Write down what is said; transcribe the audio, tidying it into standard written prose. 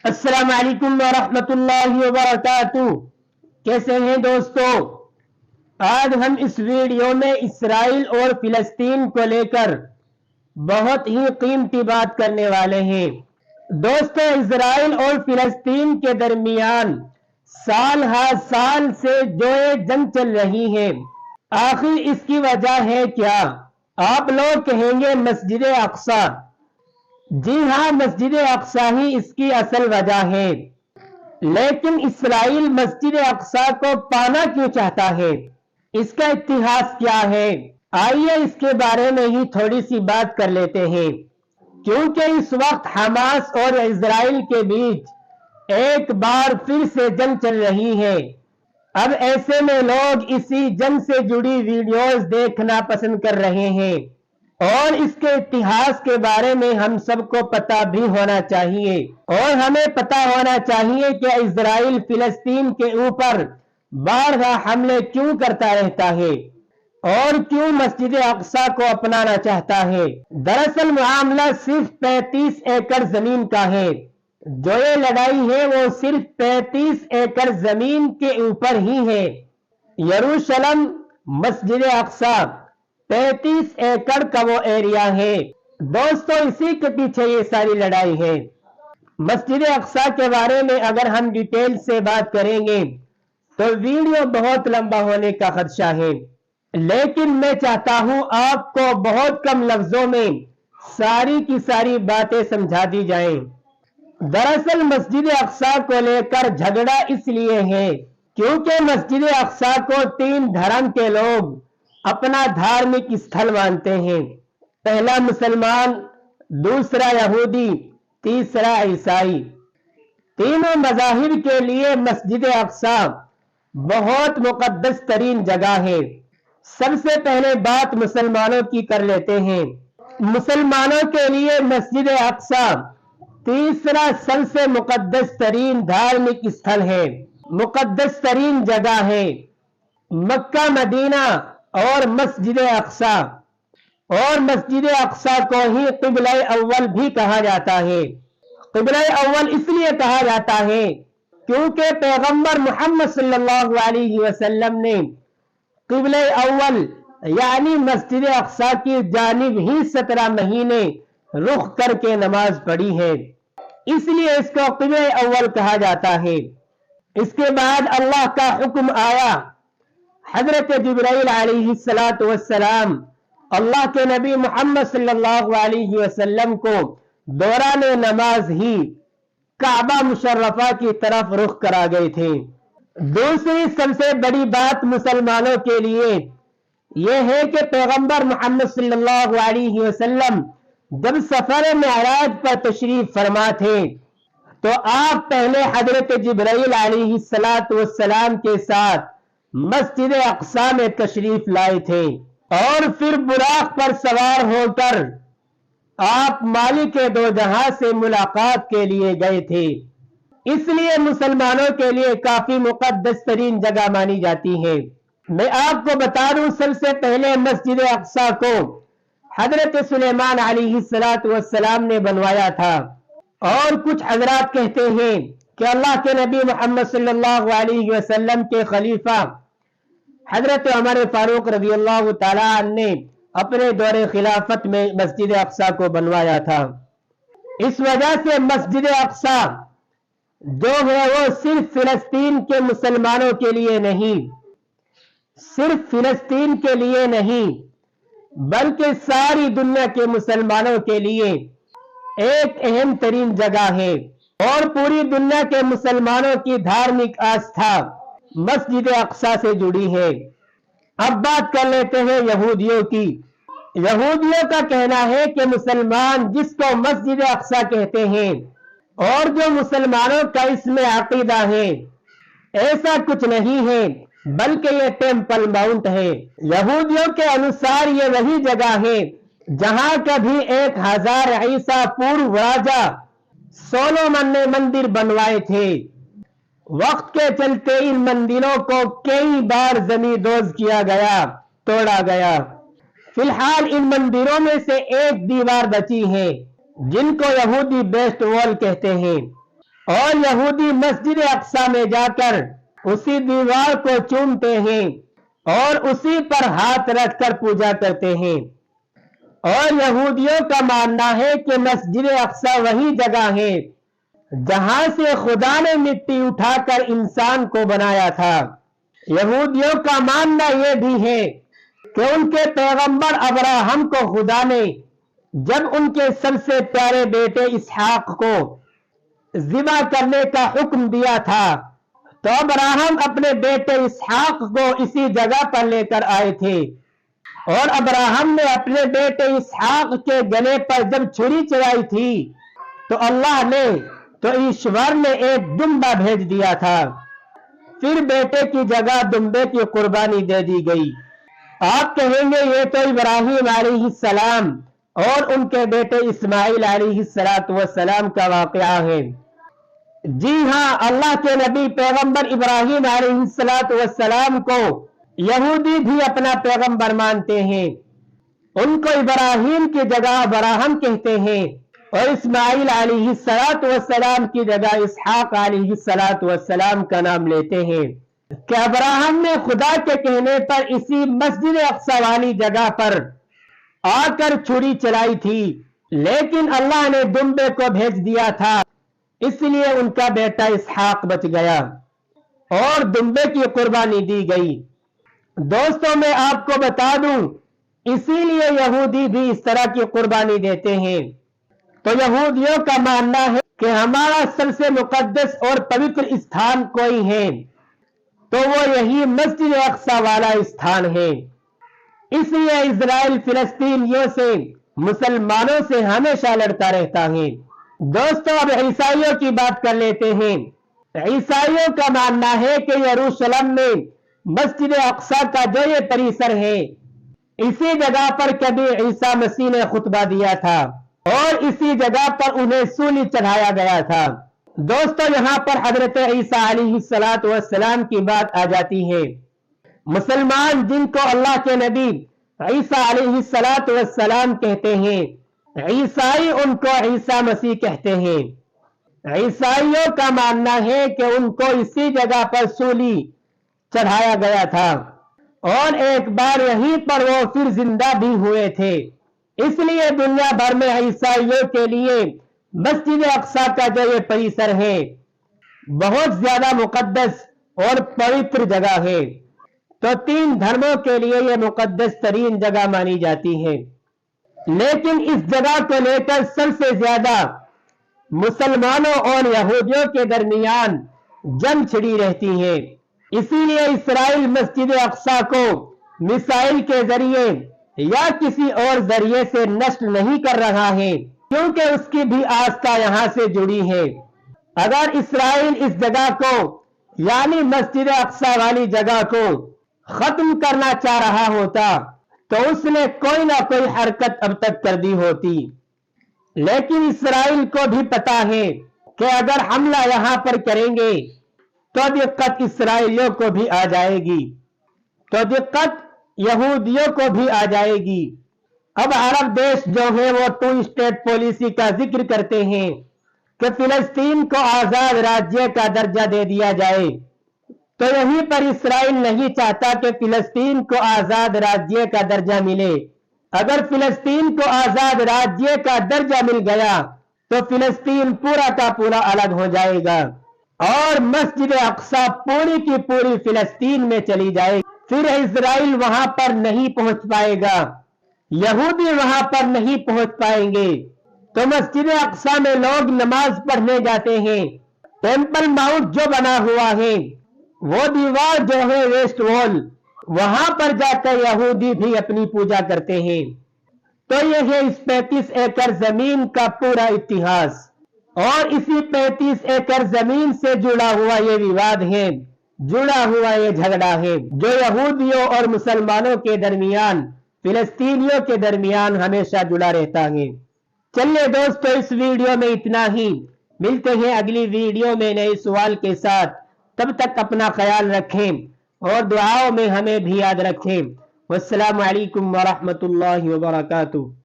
السلام علیکم ورحمۃ اللہ وبرکاتہ۔ کیسے ہیں دوستو؟ آج ہم اس ویڈیو میں اسرائیل اور فلسطین کو لے کر بہت ہی قیمتی بات کرنے والے ہیں۔ دوستو، اسرائیل اور فلسطین کے درمیان سال ہر سال سے جو جنگ چل رہی ہے، آخر اس کی وجہ ہے کیا؟ آپ لوگ کہیں گے مسجد اقصی۔ جی ہاں، مسجد اقصی ہی اس کی اصل وجہ ہے، لیکن اسرائیل مسجد اقصی کو پانا کیوں چاہتا ہے؟ اس کا اتہاس کیا ہے؟ آئیے اس کے بارے میں ہی تھوڑی سی بات کر لیتے ہیں۔ کیونکہ اس وقت حماس اور اسرائیل کے بیچ ایک بار پھر سے جنگ چل رہی ہے۔ اب ایسے میں لوگ اسی جنگ سے جڑی ویڈیوز دیکھنا پسند کر رہے ہیں، اور اس کے اتہاس کے بارے میں ہم سب کو پتہ بھی ہونا چاہیے، اور ہمیں پتہ ہونا چاہیے کہ اسرائیل فلسطین کے اوپر بارگاہ حملے کیوں کرتا رہتا ہے اور کیوں مسجد اقصی کو اپنانا چاہتا ہے۔ دراصل معاملہ صرف 35 ایکڑ زمین کا ہے۔ جو یہ لڑائی ہے وہ صرف 35 ایکڑ زمین کے اوپر ہی ہے۔ یروشلم، مسجد اقصی، 35 ایکڑ کا وہ ایریا ہے۔ دوستو، اسی کے پیچھے یہ ساری لڑائی ہے۔ مسجد اقصی کے بارے میں اگر ہم ڈیٹیل سے بات کریں گے تو ویڈیو بہت لمبا ہونے کا خدشہ ہے، لیکن میں چاہتا ہوں آپ کو بہت کم لفظوں میں ساری کی ساری باتیں سمجھا دی جائیں۔ دراصل مسجد اقصی کو لے کر جھگڑا اس لیے ہے کیونکہ مسجد اقصی کو 3 دھرم کے لوگ اپنا دھارمک استھل مانتے ہیں۔ پہلا مسلمان، دوسرا یہودی، تیسرا عیسائی۔ تینوں مذاہب کے لیے مسجد اقصی بہت مقدس ترین جگہ ہے۔ سب سے پہلے بات مسلمانوں کی کر لیتے ہیں۔ مسلمانوں کے لیے مسجد اقصی تیسرا سب سے مقدس ترین دھارمک استھل ہے، مقدس ترین جگہ ہے۔ مکہ، مدینہ اور مسجد اقصی، اور مسجد اقصی کو ہی قبلہ اول بھی کہا جاتا ہے۔ قبلہ اول اس لیے کہا جاتا ہے کیونکہ پیغمبر محمد صلی اللہ علیہ وسلم نے قبلہ اول یعنی مسجد اقصی کی جانب ہی 17 مہینے رخ کر کے نماز پڑھی ہے، اس لیے اس کو قبلہ اول کہا جاتا ہے۔ اس کے بعد اللہ کا حکم آیا، حضرت جبرائیل علیہ السلام اللہ کے نبی محمد صلی اللہ علیہ وسلم کو دوران نماز ہی کعبہ مشرفہ کی طرف رخ کرا گئے تھے۔ دوسری سب سے بڑی بات مسلمانوں کے لیے یہ ہے کہ پیغمبر محمد صلی اللہ علیہ وسلم جب سفر معراج پر تشریف فرما تھے تو آپ پہلے حضرت جبرائیل علیہ السلام کے ساتھ مسجد اقصی میں تشریف لائے تھے، اور پھر براق پر سوار ہو کر آپ مالک دو جہاں سے ملاقات کے لیے گئے تھے۔ اس لیے مسلمانوں کے لیے کافی مقدس ترین جگہ مانی جاتی ہے۔ میں آپ کو بتا دوں، سب سے پہلے مسجد اقصی کو حضرت سلیمان علیہ السلام نے بنوایا تھا، اور کچھ حضرات کہتے ہیں کہ اللہ کے نبی محمد صلی اللہ علیہ وسلم کے خلیفہ حضرت عمر فاروق رضی اللہ تعالیٰ عنہ نے اپنے دور خلافت میں مسجد اقصی کو بنوایا تھا۔ اس وجہ سے مسجد اقصی جو ہے وہ صرف فلسطین کے مسلمانوں کے لیے نہیں، صرف فلسطین کے لیے نہیں بلکہ ساری دنیا کے مسلمانوں کے لیے ایک اہم ترین جگہ ہے، اور پوری دنیا کے مسلمانوں کی دھارمک آستھا مسجد اقصی سے جڑی ہے۔ اب بات کر لیتے ہیں یہودیوں کی۔ یہودیوں کا کہنا ہے کہ مسلمان جس کو مسجد اقصی کہتے ہیں اور جو مسلمانوں کا اس میں عقیدہ ہے، ایسا کچھ نہیں ہے بلکہ یہ ٹیمپل ماؤنٹ ہے۔ یہودیوں کے انوسار یہ وہی جگہ ہے جہاں کبھی 1000 عیسیٰ پورو راجا سولومن نے مندر بنوائے تھے۔ وقت کے چلتے ان مندروں کو کئی بار زمین دوز کیا گیا، توڑا گیا۔ فی الحال ان مندروں میں سے ایک دیوار بچی ہے جن کو یہودی بیسٹ وال کہتے ہیں، اور यहूदी मस्जिद अक्सा में जाकर उसी दीवार को चूमते हैं और उसी पर हाथ रखकर पूजा करते हैं। और यहूदियों का मानना है कि मस्जिद अक्सा वही जगह है जहां से खुदा ने मिट्टी उठाकर इंसान को बनाया था। यहूदियों का मानना यह भी है कि उनके पैगंबर अब्राहम को खुदा ने जब उनके सबसे प्यारे बेटे इसहाक को ज़िबा करने का हुक्म दिया था तो अब्राहम अपने बेटे इसहाक को इसी जगह पर लेकर आए थे। और अब्राहम ने अपने बेटे इसहाक के गले पर जब छुरी चलाई थी तो अल्लाह ने तो ईश्वर ने एक दुम्बा भेज दिया था। फिर बेटे की जगह दुम्बे की कुर्बानी दे दी गई। आप कहेंगे ये तो इब्राहिम अलैहिस्सलाम और उनके बेटे इस्माइल अलैहिस्सलाम का वाक़या है। जी हाँ, अल्लाह के नबी पैगंबर इब्राहिम अलैहिस्सलाम को यहूदी भी अपना पैगंबर मानते हैं। उनको इब्राहिम की जगह अब्राहम कहते हैं और इस्माइल अलैहिस्सलाम की जगह इसहाक अलैहिस्सलाम का नाम लेते हैं कि अब्राहम ने खुदा के कहने पर इसी मस्जिद अक्सा वाली जगह पर आकर छुरी चलाई थी, लेकिन अल्लाह ने दुम्बे को भेज दिया था, इसलिए उनका बेटा इसहाक बच गया और दुम्बे की कुर्बानी दी गई। दोस्तों, मैं आपको बता दूं, इसीलिए यहूदी भी इस तरह की कुर्बानी देते हैं। तो यहूदियों का मानना है कि हमारा सबसे मुकद्दस और पवित्र स्थान कोई है तो वो यही मस्जिद अक्सा वाला स्थान है। इसलिए इजराइल फिलिस्तीनियों से, मुसलमानों से हमेशा लड़ता रहता है। दोस्तों, अब ईसाइयों की बात कर लेते हैं। ईसाइयों का मानना है कि यरूशलेम में मस्जिद अक्सा का जो ये परिसर है, इसी जगह पर कभी ईसा मसीह ने खुतबा दिया था और इसी जगह पर उन्हें सूली चढ़ाया गया था। दोस्तों, यहाँ पर हजरत ईसा अलैहिस्सलाम की बात आ जाती है। मुसलमान जिनको अल्लाह के नबी ईसा अलैहिस्सलाम कहते हैं, ईसाई उनको ईसा मसीह कहते हैं। ईसाइयों का मानना है कि उनको इसी जगह पर सूली चढ़ाया गया था और एक बार यहीं पर वो फिर जिंदा भी हुए थे। इसलिए दुनिया भर में ईसाइयों के लिए मस्जिद अक्सा का जो ये परिसर है बहुत ज्यादा मुकद्दस और पवित्र जगह है। तो 3 धर्मों के लिए ये मुकद्दस तरीन जगह मानी जाती है, लेकिन इस जगह को लेकर सबसे ज्यादा मुसलमानों और यहूदियों के दरमियान जंग छिड़ी रहती है। इसीलिए इसराइल मस्जिद अक्सा को मिसाइल के जरिए या किसी और जरिए से नष्ट नहीं कर रहा है, क्योंकि उसकी भी आस्था यहां से जुड़ी है। अगर इसराइल इस जगह को यानी मस्जिद अक्सा वाली जगह को खत्म करना चाह रहा होता तो उसने कोई ना कोई हरकत अब तक कर दी होती, लेकिन इसराइल को भी पता है कि अगर हमला यहां पर करेंगे तो दिक्कत इसराइलियों को भी आ जाएगी, तो दिक्कत यहूदियों को भी आ जाएगी। अब अरब देश जो है वो 2 स्टेट पॉलिसी का जिक्र करते हैं कि फिलिस्तीन को आजाद राज्य का दर्जा दे दिया जाए। तो यहीं पर इसराइल नहीं चाहता कि फिलिस्तीन को आजाद राज्य का दर्जा मिले। अगर फिलिस्तीन को आजाद राज्य का दर्जा मिल गया तो फिलिस्तीन पूरा का पूरा अलग हो जाएगा और मस्जिद अक्सा पूरी की पूरी फिलिस्तीन में चली जाएगी। फिर इसराइल वहां पर नहीं पहुंच पाएगा, यहूदी वहां पर नहीं पहुंच पाएंगे। तो मस्जिद अक्सा में लोग नमाज पढ़ने जाते हैं। टेंपल माउंट जो बना हुआ है, वो दीवार जो है वेस्ट वॉल, वहां पर जाकर यहूदी भी अपनी पूजा करते हैं। तो यह है इस 35 एकड़ जमीन का पूरा इतिहास और इसी 35 एकड़ जमीन से जुड़ा हुआ ये विवाद है, जुड़ा हुआ ये झगड़ा है जो यहूदियों और मुसलमानों के दरमियान, फिलिस्तीनियों के दरमियान हमेशा जुड़ा रहता है। चलिए दोस्तों, इस वीडियो में इतना ही। मिलते हैं अगली वीडियो में नए सवाल के साथ। तब तक अपना ख्याल रखें और दुआओं में हमें भी याद रखें। वस्सलामु अलैकुम वरहमतुल्लाहि वबरकातुहू।